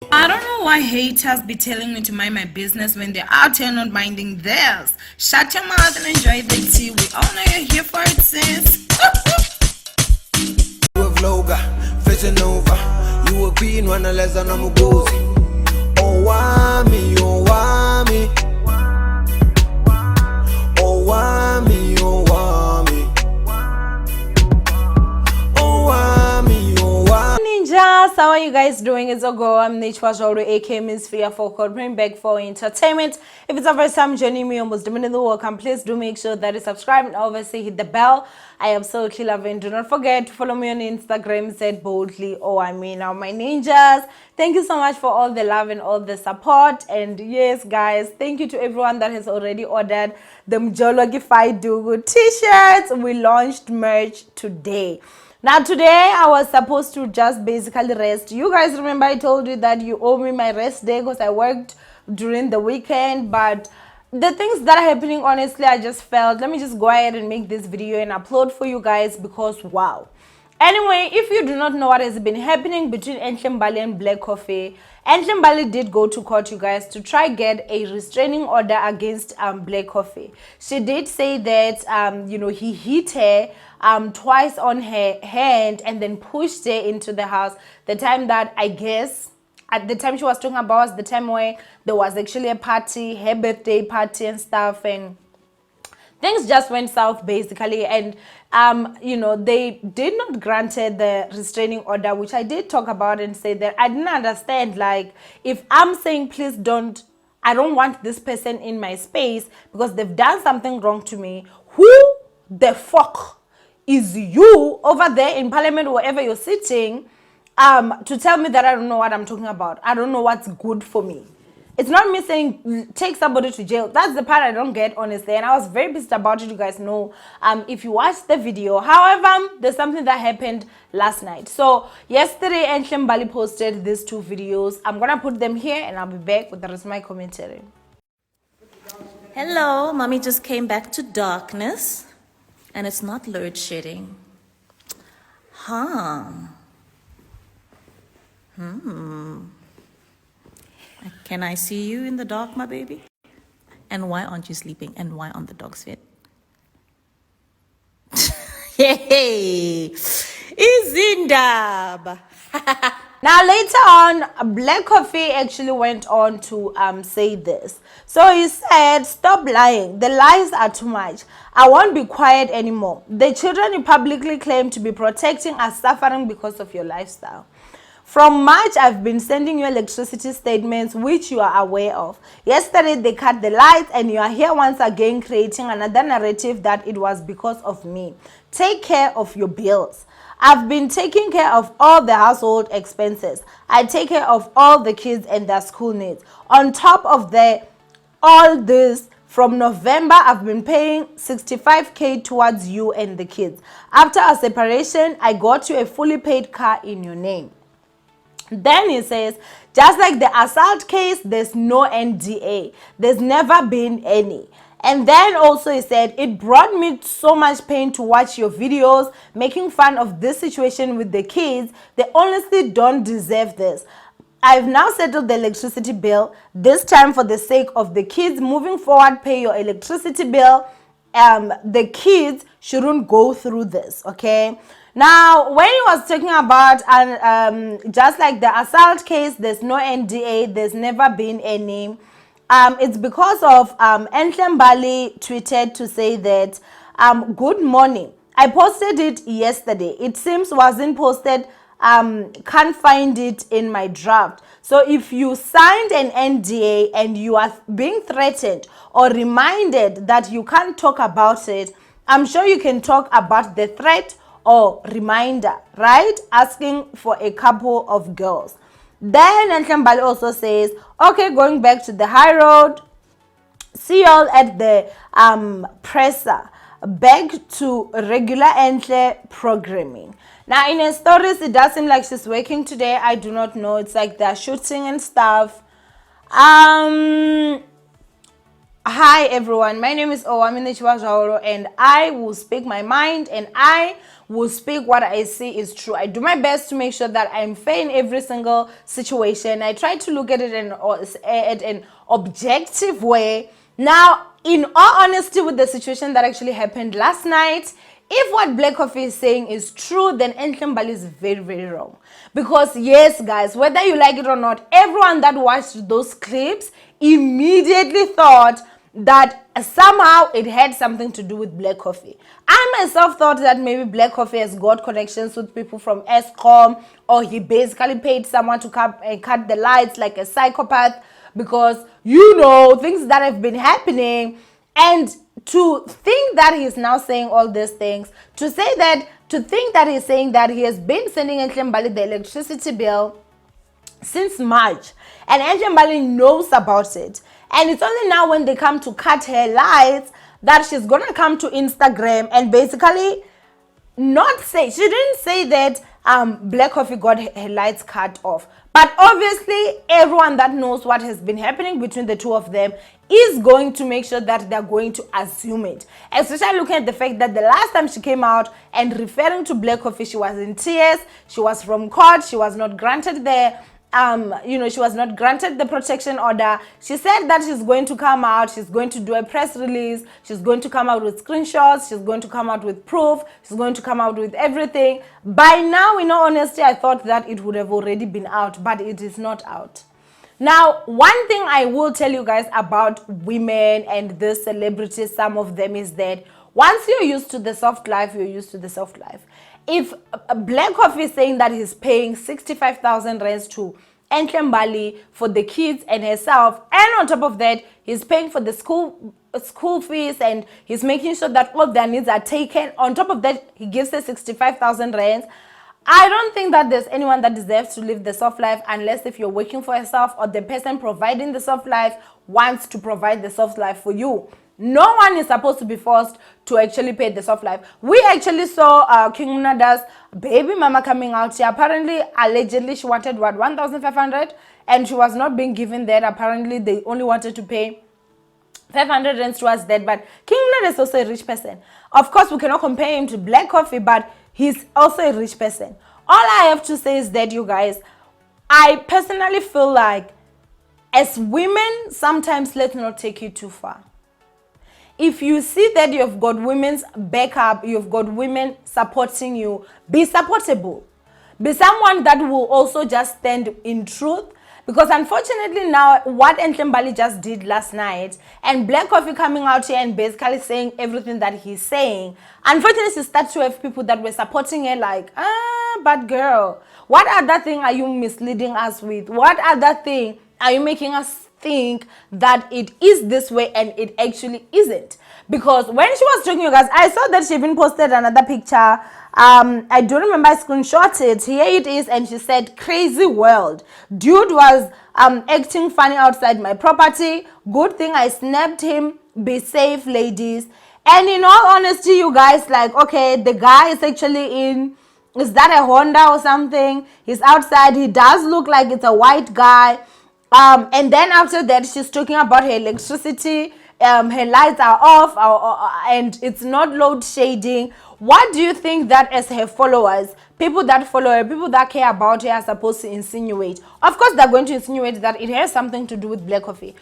I don't know why haters be telling me to mind my business when they're out here not minding theirs. Shut your mouth and enjoy the tea. We all know you're here for it, sis. You a vlogger, fishing over. You a queen, one less than I'm a gozy. Owamie, Owamie. Owamie, Owamie. Owamie, Owamie. Ninjas, how are you guys doing? It's Ogo. I'm Nature aka Miss Fear for bring back for entertainment. If it's the first time joining me, almost definitely welcome. Please do make sure that you subscribe and obviously hit the bell. I absolutely love it. Do not forget to follow me on Instagram, said boldly Owamie. Now, my ninjas, thank you so much for all the love and all the support. And yes, guys, thank you to everyone that has already ordered the Mjologify Dugu t-shirts. We launched merch today. Now today I was supposed to just basically rest. You guys remember I told you that you owe me my rest day because I worked during the weekend, but the things that are happening, honestly, I just felt let me just go ahead and make this video and upload for you guys because wow. Anyway, if you do not know what has been happening between Enhle Mbali and Black Coffee, Enhle Mbali did go to court, you guys, to try get a restraining order against Black Coffee. She did say that he hit her twice on her hand and then pushed her into the house. The time that I guess at the time she was talking about was the time where there was actually a party, her birthday party and stuff, and things just went south basically. And they did not granted the restraining order, which I did talk about and say that I didn't understand, like, if I'm saying please don't, I don't want this person in my space because they've done something wrong to me, who the fuck is you over there in parliament, wherever you're sitting, to tell me that I don't know what I'm talking about? I don't know what's good for me. It's not me saying take somebody to jail. That's the part I don't get, honestly. And I was very pissed about it, you guys know, if you watched the video. However, there's something that happened last night. So yesterday, Enhle Mbali posted these two videos. I'm going to put them here and I'll be back with the rest of my commentary. Hello, mommy just came back to darkness. And it's not load shedding. Huh. Can I see you in the dark, my baby? And why aren't you sleeping? And why aren't the dogs fed? Hey, Izindab. Now later on, Black Coffee actually went on to say this. So he said, stop lying. The lies are too much. I won't be quiet anymore. The children you publicly claim to be protecting are suffering because of your lifestyle. From March, I've been sending you electricity statements which you are aware of. Yesterday, they cut the lights and you are here once again creating another narrative that it was because of me. Take care of your bills. I've been taking care of all the household expenses. I take care of all the kids and their school needs. On top of all this, from November, I've been paying 65k towards you and the kids. After our separation, I got you a fully paid car in your name. Then he says, just like the assault case, there's no NDA. There's never been any. And then also he said, it brought me so much pain to watch your videos making fun of this situation with the kids. They honestly don't deserve this. I've now settled the electricity bill, this time for the sake of the kids. Moving forward, pay your electricity bill. The kids shouldn't go through this, okay? Now, when he was talking about, just like the assault case, there's no NDA, there's never been any. It's because of Enhle Mbali tweeted to say that, good morning. I posted it yesterday. It seems wasn't posted, can't find it in my draft. So if you signed an NDA and you are being threatened or reminded that you can't talk about it, I'm sure you can talk about the threat or reminder, right? Asking for a couple of girls. Then Enhle Mbali also says, okay, going back to the high road, see y'all at the presser. Back to regular Enhle programming. Now in her stories, it does seem like she's working today. I do not know. It's like they're shooting and stuff. Hi everyone, my name is Owamie and I will speak my mind and I will speak what I see is true. I do my best to make sure that I'm fair in every single situation. I try to look at it in an objective way. Now, in all honesty with the situation that actually happened last night, if what Black Coffee is saying is true, then Enhle Mbali is very, very wrong. Because yes, guys, whether you like it or not, everyone that watched those clips immediately thought that somehow it had something to do with Black Coffee. I myself thought that maybe Black Coffee has got connections with people from Eskom, or he basically paid someone to come and cut the lights like a psychopath, because things that have been happening. And to think that he's now saying all these things, to think that he's saying that he has been sending Enhle Mbali the electricity bill since March, and Enhle Mbali knows about it, and it's only now when they come to cut her lights that she's gonna come to Instagram and basically not say, she didn't say that Black Coffee got her lights cut off, but obviously everyone that knows what has been happening between the two of them is going to make sure that they're going to assume it, especially looking at the fact that the last time she came out and referring to Black Coffee, she was in tears, she was from court, she was not granted she was not granted the protection order. She said that she's going to come out, she's going to do a press release, she's going to come out with screenshots, she's going to come out with proof, she's going to come out with everything. By now, in all honesty, I thought that it would have already been out, but it is not out. Now, one thing I will tell you guys about women and the celebrities, some of them, is that once you're used to the soft life, you're used to the soft life. If Black Coffee is saying that he's paying 65,000 rands to Enhle Mbali for the kids and herself, and on top of that, he's paying for the school fees and he's making sure that all their needs are taken. On top of that, he gives her 65,000 rands. I don't think that there's anyone that deserves to live the soft life unless if you're working for yourself or the person providing the soft life wants to provide the soft life for you. No one is supposed to be forced to actually pay the soft life. We actually saw King Munada's baby mama coming out here. Apparently, allegedly, she wanted 1,500 and she was not being given that. Apparently, they only wanted to pay 500 rands towards that. But King Munada is also a rich person. Of course, we cannot compare him to Black Coffee, but he's also a rich person. All I have to say is that, you guys, I personally feel like as women, sometimes let's not take it too far. If you see that you've got women's backup, you've got women supporting you, be supportable. Be someone that will also just stand in truth. Because unfortunately now, what Enhle Mbali just did last night, and Black Coffee coming out here and basically saying everything that he's saying, unfortunately you start to have people that were supporting her like, but girl, what other thing are you misleading us with? What other thing are you making us think that it is this way and it actually isn't? Because when she was talking, you guys, I saw that she even posted another picture. I don't remember, I screenshot it. Here it is, and she said, crazy world. Dude was acting funny outside my property. Good thing I snapped him. Be safe, ladies. And in all honesty, you guys, like, okay, the guy is actually is that a Honda or something? He's outside. He does look like it's a white guy. And then after that, she's talking about her electricity. Her lights are off, and it's not load shading. What do you think that as her followers, people that follow her, people that care about her, are supposed to insinuate? Of course, they're going to insinuate that it has something to do with Black Coffee.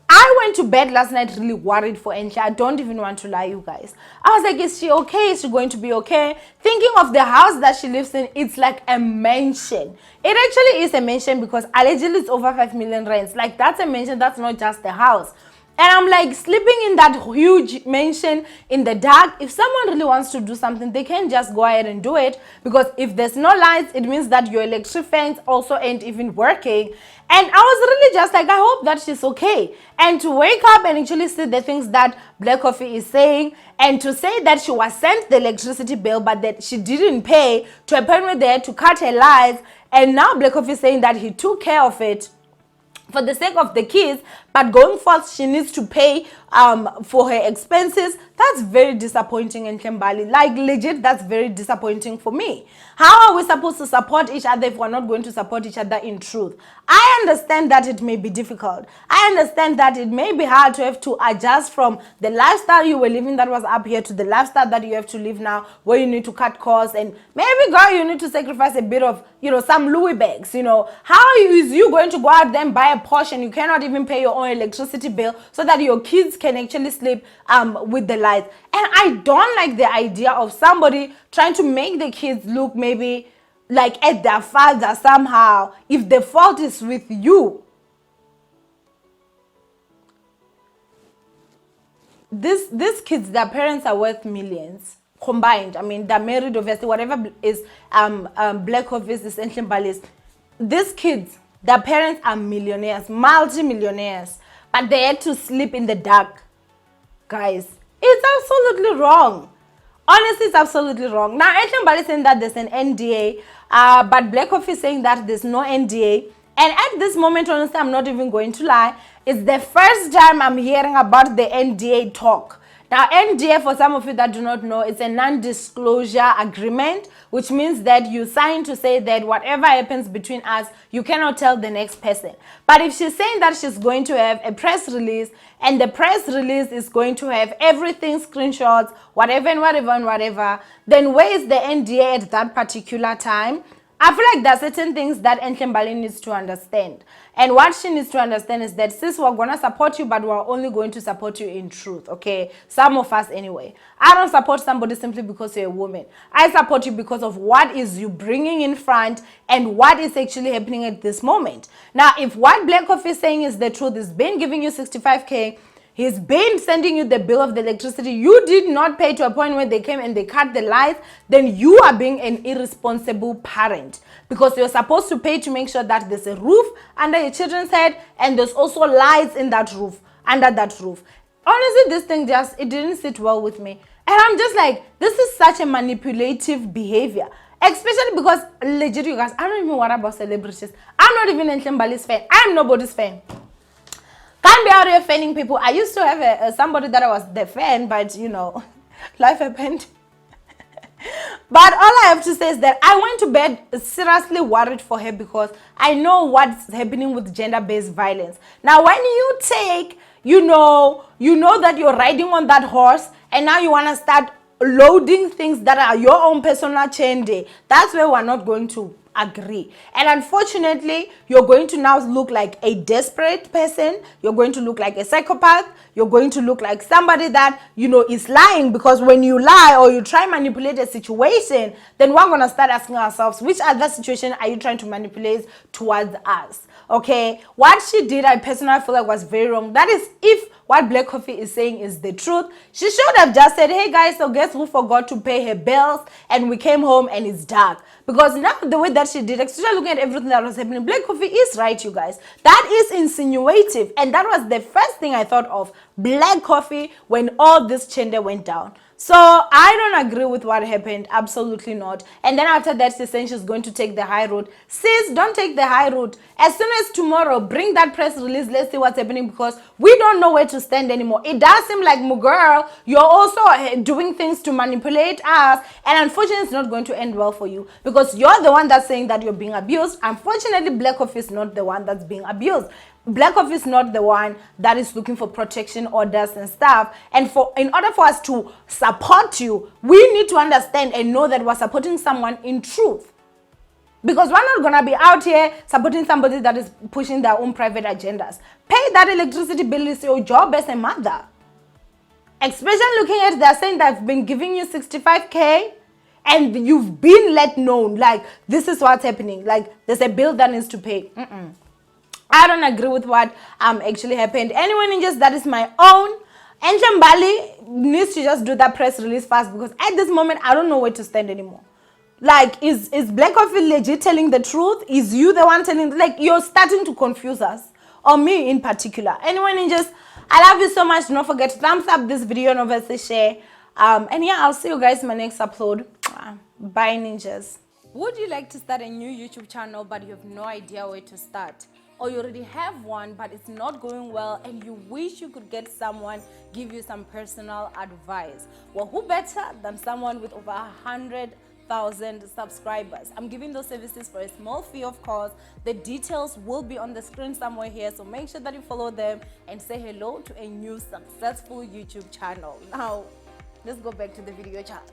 I went to bed last night really worried for Enhle. I don't even want to lie, you guys. I was like, is she okay? Is she going to be okay? Thinking of the house that she lives in, it's like a mansion. It actually is a mansion because allegedly it's over 5 million rands. Like, that's a mansion, that's not just a house. And I'm like, sleeping in that huge mansion in the dark, if someone really wants to do something, they can just go ahead and do it. Because if there's no lights, it means that your electric fans also ain't even working. And I was really just like, I hope that she's okay. And to wake up and actually see the things that Black Coffee is saying, and to say that she was sent the electricity bill, but that she didn't pay, to a point where they had to cut her lights, and now Black Coffee is saying that he took care of it for the sake of the kids, but going forth she needs to pay for her expenses. That's very disappointing in Enhle Mbali. Like legit, that's very disappointing for me. How are we supposed to support each other if we're not going to support each other in truth? I understand that it may be difficult. I understand that it may be hard to have to adjust from the lifestyle you were living that was up here to the lifestyle that you have to live now, where you need to cut costs, and maybe, girl, you need to sacrifice a bit of, some Louis bags. How is you going to go out there and buy a Porsche and you cannot even pay your own electricity bill so that your kids can actually sleep with the lights? And I don't like the idea of somebody trying to make the kids look maybe like at their father somehow, if the fault is with you. These kids, their parents are worth millions combined. I mean, they're married, obviously, whatever is Black Office is Enhle Mbali's. These kids, their parents are millionaires, multi-millionaires, but they had to sleep in the dark. Guys, it's absolutely wrong. Honestly, it's absolutely wrong. Now, Enhle Mbali is saying that there's an NDA, but Black Office is saying that there's no NDA. And at this moment, honestly, I'm not even going to lie, it's the first time I'm hearing about the NDA talk. Now, NDA, for some of you that do not know, it's a non-disclosure agreement, which means that you sign to say that whatever happens between us, you cannot tell the next person. But if she's saying that she's going to have a press release, and the press release is going to have everything, screenshots, whatever and whatever and whatever, then where is the NDA at that particular time? I feel like there are certain things that Enhle Mbali needs to understand. And what she needs to understand is that, sis, we're going to support you, but we're only going to support you in truth, okay? Some of us anyway. I don't support somebody simply because you're a woman. I support you because of what is you bringing in front and what is actually happening at this moment. Now, if what Black Coffee is saying is the truth, is been giving you 65K, he's been sending you the bill of the electricity, you did not pay to a point where they came and they cut the lights, then you are being an irresponsible parent. Because you're supposed to pay to make sure that there's a roof under your children's head and there's also lights in that roof, under that roof. Honestly, this thing it didn't sit well with me. And I'm just like, this is such a manipulative behavior. Especially because, legit, you guys, I don't even worry about celebrities. I'm not even Enhle Mbali's fan. I'm nobody's fan. Can't be out here fanning people. I used to have somebody that I was the fan, but life happened. But all I have to say is that I went to bed seriously worried for her because I know what's happening with gender-based violence. Now, when you take, you know that you're riding on that horse and now you want to start loading things that are your own personal chende, that's where we're not going to agree. And unfortunately, you're going to now look like a desperate person. You're going to look like a psychopath. You're going to look like somebody that is lying, because when you lie or you try to manipulate a situation, then we're going to start asking ourselves, which other situation are you trying to manipulate towards us? Okay, what she did, I personally feel like was very wrong. That is, if what Black Coffee is saying is the truth, she should have just said, hey guys, so guess who forgot to pay her bills and we came home and it's dark. Because now the way that she did, especially looking at everything that was happening, Black Coffee is right, you guys. That is insinuative. And that was the first thing I thought of Black Coffee when all this chende went down. So I don't agree with what happened. Absolutely not. And then after that, she's saying she's going to take the high road. Sis, don't take the high road. As soon as tomorrow, bring that press release. Let's see what's happening, because we don't know where to stand anymore. It does seem like, girl, you're also doing things to manipulate us. And unfortunately, it's not going to end well for you, because you're the one that's saying that you're being abused. Unfortunately, Black Coffee is not the one that's being abused. Black Coffee is not the one that is looking for protection orders and stuff. And in order for us to support you, we need to understand and know that we're supporting someone in truth. Because we're not going to be out here supporting somebody that is pushing their own private agendas. Pay that electricity bill is your job as a mother. Especially looking at, they're saying that I've been giving you 65K and you've been let known, like, this is what's happening. Like, there's a bill that needs to pay. I don't agree with what actually happened. Anyone just that is my own. Enhle Mbali needs to just do that press release fast, because at this moment I don't know where to stand anymore. Like, is Black Coffee legit telling the truth? Is you the one telling? Like, you're starting to confuse us, or me in particular. Anyone I love you so much. Don't forget to thumbs up this video and obviously share. And yeah, I'll see you guys in my next upload. Bye, ninjas. Would you like to start a new YouTube channel but you have no idea where to start? Or you already have one but it's not going well and you wish you could get someone give you some personal advice? Well, who better than someone with over 100,000 subscribers? I'm giving those services for a small fee, of course. The details will be on the screen somewhere here, so make sure that you follow them and say hello to a new successful YouTube channel. Now, let's go back to the video chat.